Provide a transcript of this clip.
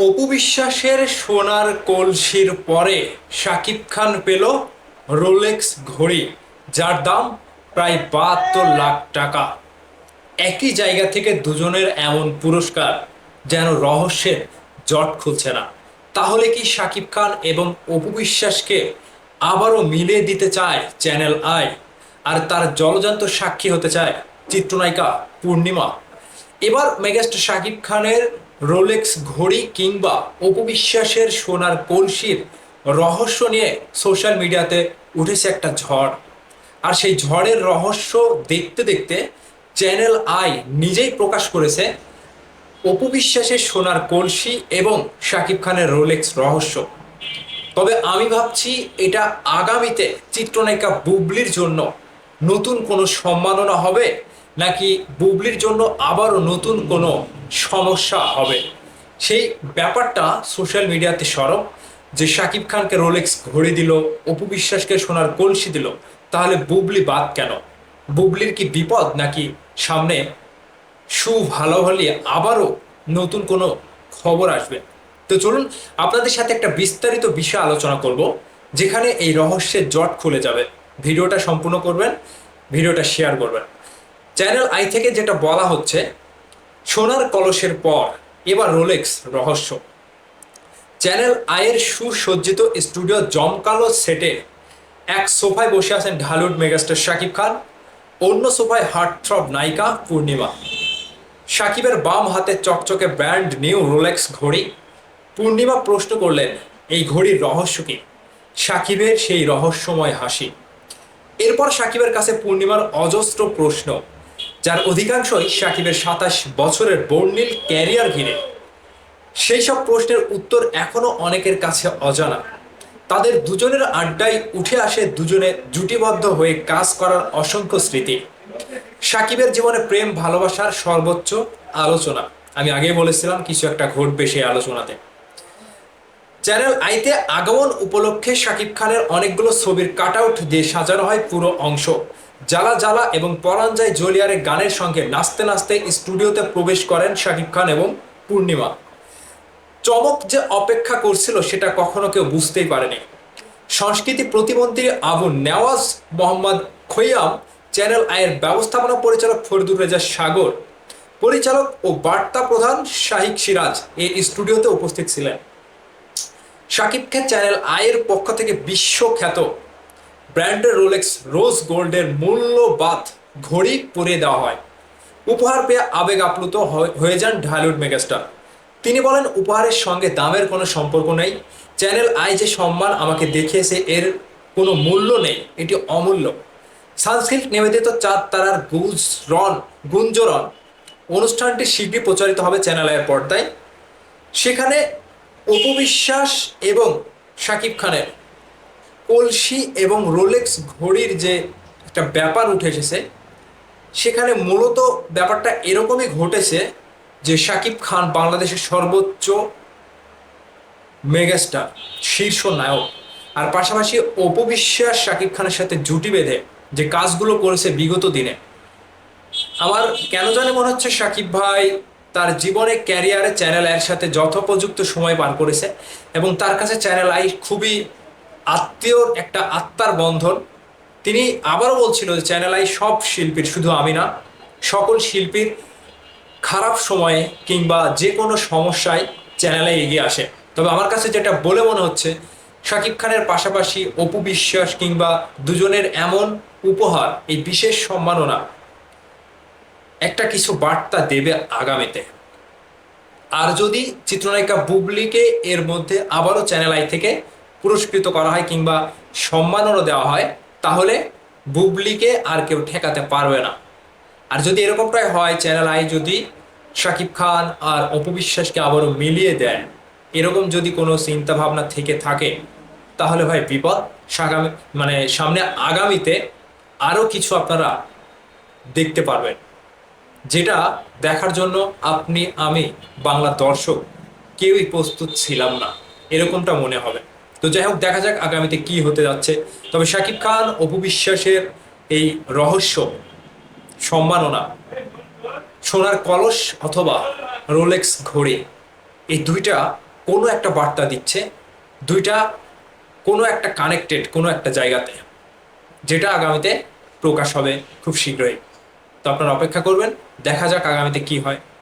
অপু বিশ্বাসের সোনার কলসির পরে শাকিব খান পেল রোলেক্স ঘড়ি, যার দাম প্রায় 72 লাখ টাকা। একই জায়গা থেকে দুজনের এমন পুরস্কার, যেন রহস্যের জট খুলছে না। তাহলে কি শাকিব খান এবং অপু বিশ্বাসকে আবারও মিলিয়ে দিতে চায় চ্যানেল আই, আর তার জলজান্ত সাক্ষী হতে চায় চিত্রনায়িকা পূর্ণিমা? এবার মেগাস্টার শাকিব খানের রোলেক্স ঘড়ি কিংবা অপু বিশ্বাসের সোনার কলসির রহস্য নিয়ে সোশ্যাল মিডিয়াতে উঠেছে একটা ঝড়। আর সেই ঝড়ের রহস্য দেখতে দেখতে চ্যানেল আই নিজেই প্রকাশ করেছে অপু বিশ্বাসের সোনার কলসি এবং শাকিব খানের রোলেক্স রহস্য। তবে আমি ভাবছি এটা আগামীতে চিত্রনায়িকা বুবলির জন্য নতুন কোনো সম্মাননা হবে, নাকি বুবলির জন্য আবারও নতুন কোনো সমস্যা হবে। সেই ব্যাপারটা সোশ্যাল মিডিয়াতে সরব, যে শাকিব খানকে রোলেক্স ঘড়ি দিল, অপু বিশ্বাসকে সোনার কলসি দিল, তাহলে বুবলি বাদ কেন? বুবলির কি বিপদ, নাকি সামনে ভালো হলে আবারও নতুন কোনো খবর আসবে? তো চলুন আপনাদের সাথে একটা বিস্তারিত বিষয় আলোচনা করব, যেখানে এই রহস্যের জট খুলে যাবে। ভিডিওটা সম্পূর্ণ করবেন, ভিডিওটা শেয়ার করবেন। চ্যানেল আই থেকে যেটা বলা হচ্ছে, সোনার কলসের পর এবার রোলেক্স রহস্য। চ্যানেল আইয়ের সুসজ্জিত স্টুডিও জমকালো সেটে এক সোফায় বসে আছেন ঢালিউড মেগাস্টার শাকিব খান, অন্য সোফায় হার্টথ্রব নায়িকা পূর্ণিমা। সাকিবের বাম হাতে চকচকে ব্র্যান্ড নিউ রোলেক্স ঘড়ি। পূর্ণিমা প্রশ্ন করলেন, এই ঘড়ির রহস্য কি? সাকিবের সেই রহস্যময় হাসি। এরপর সাকিবের কাছে পূর্ণিমার অজস্র প্রশ্ন, যার অধিকাংশই সাকিবের 27 বছরের বর্ণিল ক্যারিয়ার ঘিরে। সেই সব প্রশ্নের উত্তর এখনো অনেকের কাছে অজানা। তাদের দুজনের আড্ডায় উঠে আসে দুজনে জুটিবদ্ধ হয়ে কাজ করার অসংখ্য স্মৃতি, সাকিবের জীবনে প্রেম ভালোবাসার সর্বোচ্চ আলোচনা। আমি আগেই বলেছিলাম কিছু একটা ঘটবে সেই আলোচনাতে। চ্যানেল আইতে আগমন উপলক্ষে শাকিব খানের অনেকগুলো ছবির কাট আউট দিয়ে সাজানো হয় পুরো অংশ। জ্বালা জ্বালা এবং পরাঞ্জায় জলিয়ারে গানের সঙ্গে নাচতে নাচতে স্টুডিওতে প্রবেশ করেন শাকিব খান এবং পূর্ণিমা। চমক যে অপেক্ষা করছিল সেটা কখনো কেউ বুঝতেই পারেনি। সংস্কৃতি প্রতিমন্ত্রী আবু নেওয়াজ মোহাম্মদ খৈয়াম, চ্যানেল আইয়ের ব্যবস্থাপনা পরিচালক ফরিদুর রেজা সাগর, পরিচালক ও বার্তা প্রধান শাহিক সিরাজ এই স্টুডিওতে উপস্থিত ছিলেন। শাকিবকে চ্যানেল আইয়ের পক্ষ থেকে বিশ্বখ্যাত ব্র্যান্ডের রোলেক্স রোজ গোল্ডের মূল্যবাদ ঘড়ি পরিয়ে দেওয়া হয়। উপহার পেয়ে আবেগ আপ্লুত হয়ে যান ঢালিউড মেগাস্টার। তিনি বলেন, উপহারের সঙ্গে দামের কোনো সম্পর্ক নেই। চ্যানেল আই যে সম্মান আমাকে দেখিয়েছে এর কোনো মূল্য নেই, এটি অমূল্য। সানসিল্ক নিবেদিত 4 তারার গুঞ্জরণ অনুষ্ঠানটি শীঘ্রই প্রচারিত হবে চ্যানেল আইয়ের পর্দায়। সেখানে অপু বিশ্বাস এবং শাকিব খানের কলসি এবং রোলেক্স ঘড়ির যে একটা ব্যাপার উঠে এসেছে, সেখানে মূলত ব্যাপারটা এরকমই ঘটেছে যে শাকিব খান বাংলাদেশের সর্বোচ্চ মেগাস্টার, শীর্ষ নায়ক, আর পাশাপাশি অপু বিশ্বাস শাকিব খানের সাথে জুটি বেঁধে যে কাজগুলো করেছে বিগত দিনে, আমার কেন জানি মনে হচ্ছে শাকিব ভাই তার জীবনে ক্যারিয়ারে চ্যানেল আইয়ের সাথে যথোপযুক্ত সময় পার করেছে এবং তার কাছে চ্যানেল আই খুবই আত্মীয়র একটা আত্মার বন্ধন। তিনি আবারও বলছিল যে চ্যানেল আই সব শিল্পীর, শুধু আমি না, সকল শিল্পীর খারাপ সময়ে কিংবা যে কোনো সমস্যায় চ্যানেলে এগিয়ে আসে। তবে আমার কাছে যেটা বলে মনে হচ্ছে, শাকিব খানের পাশাপাশি অপু বিশ্বাস কিংবা দুজনের এমন উপহার, এই বিশেষ সম্মাননা একটা কিছু বার্তা দেবে আগামীতে। আর যদি চিত্রনায়িকা বুবলিকে এর মধ্যে আবারও চ্যানেল আই থেকে পুরস্কৃত করা হয় কিংবা সম্মাননা দেওয়া হয়, তাহলে বুবলিকে আর কেউ ঠেকাতে পারবে না। আর যদি এরকমটাই হয়, চ্যানেল আই যদি শাকিব খান আর অপু বিশ্বাসকে আবারও মিলিয়ে দেয়, এরকম যদি কোনো চিন্তা ভাবনা থেকে থাকে, তাহলে ভাই বিপদ। সামনে আগামীতে আরও কিছু আপনারা দেখতে পারবেন, যেটা দেখার জন্য আপনি, আমি, বাংলা দর্শক কেউই প্রস্তুত ছিলাম না, এরকমটা মনে হবে। তো যাই হোক, দেখা যাক আগামীতে কি হতে যাচ্ছে। তবে শাকিব খান অপু বিশ্বাসের এই রহস্য, সম্মাননা, সোনার কলস অথবা রোলেক্স ঘড়ি, এই দুইটা কোনো একটা বার্তা দিচ্ছে, দুইটা কোনো একটা কানেক্টেড কোনো একটা জায়গাতে, যেটা আগামীতে প্রকাশ হবে খুব শীঘ্রই। তো আপনারা অপেক্ষা করবেন, দেখা যাক আগামীতে কি হয়।